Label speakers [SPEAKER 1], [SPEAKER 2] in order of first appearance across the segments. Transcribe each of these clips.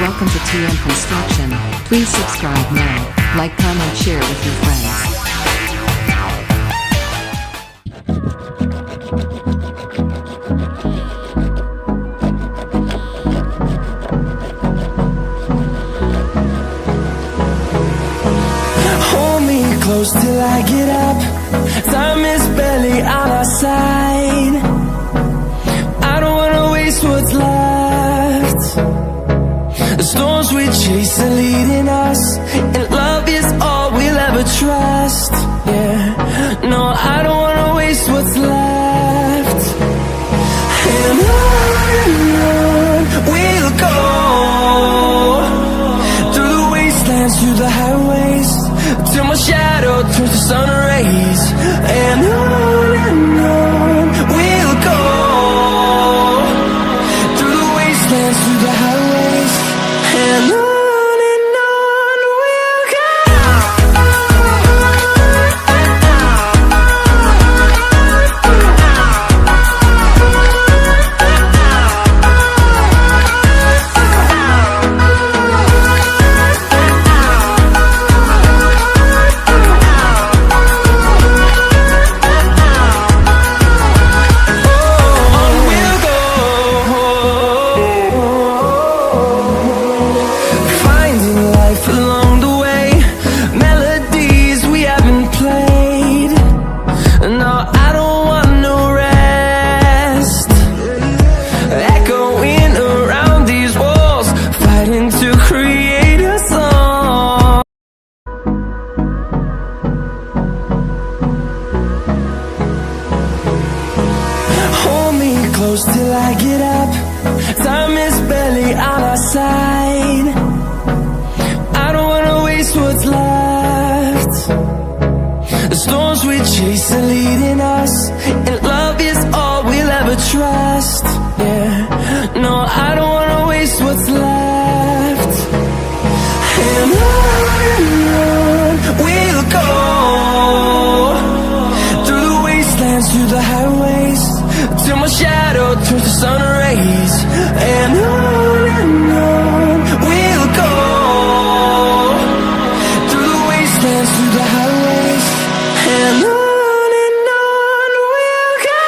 [SPEAKER 1] Welcome to TM Construction. Please subscribe now, like, comment, share with your friends.
[SPEAKER 2] Hold me close till I get up. Time is barely on our side. I don't wanna waste what's left. The storms we chase are leading us, and love is all we'll ever trust. Yeah, no, I don't wanna waste what's left. And on we'll go, through the wastelands, through the highways, till my shadow turns to sun rays. And on we'll go, through the wastelands, through the highways, and on we'll go. Close till I get up. Time is barely on our side. I don't wanna waste what's left. The storms we chase are leading us, and love is all we'll ever trust. Yeah, no, I don't wanna waste what's left. And on we'll go, through the wastelands, through the highways, till my shadow turns to sun rays. And on we'll go, through the wastelands, through the highways, and on we'll go.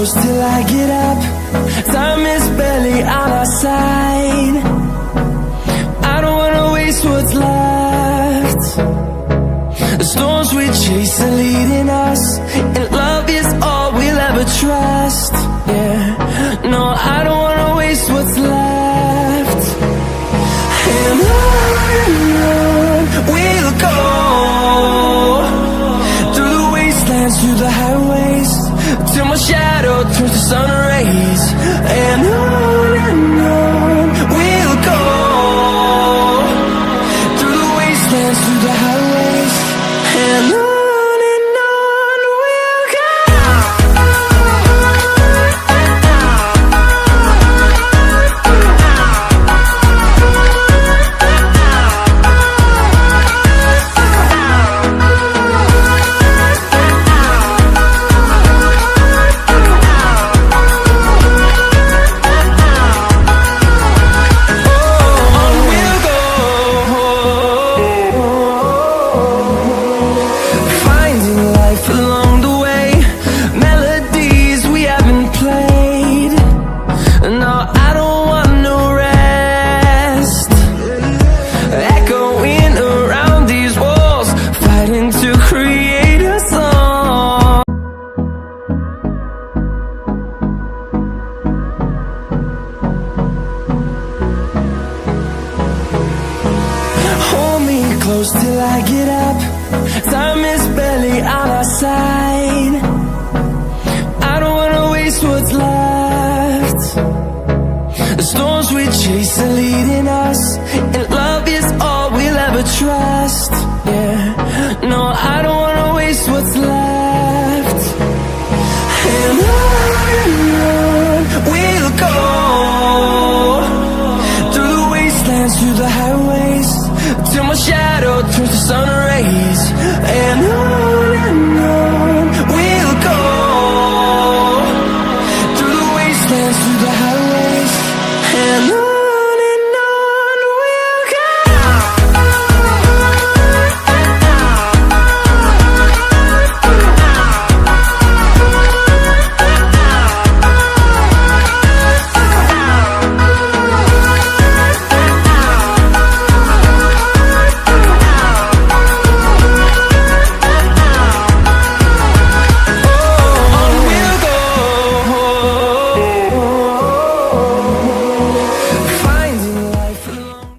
[SPEAKER 2] Till I get up. Time is barely on our side. I don't wanna waste what's left. The storms we chase are leading us, and love is all we'll ever trust. Yeah, no, I don't wanna waste what's left. And on we'll go, through the wastelands, through the highways, till my shadow turns to sun rays. And on we'll go, through the wastelands, through the highways, and on till I get up. Time is barely on our side. I don't wanna waste what's left. The storms we chase are leading us, and love is all we'll ever trust. Yeah, no, I don't wanna waste what's left.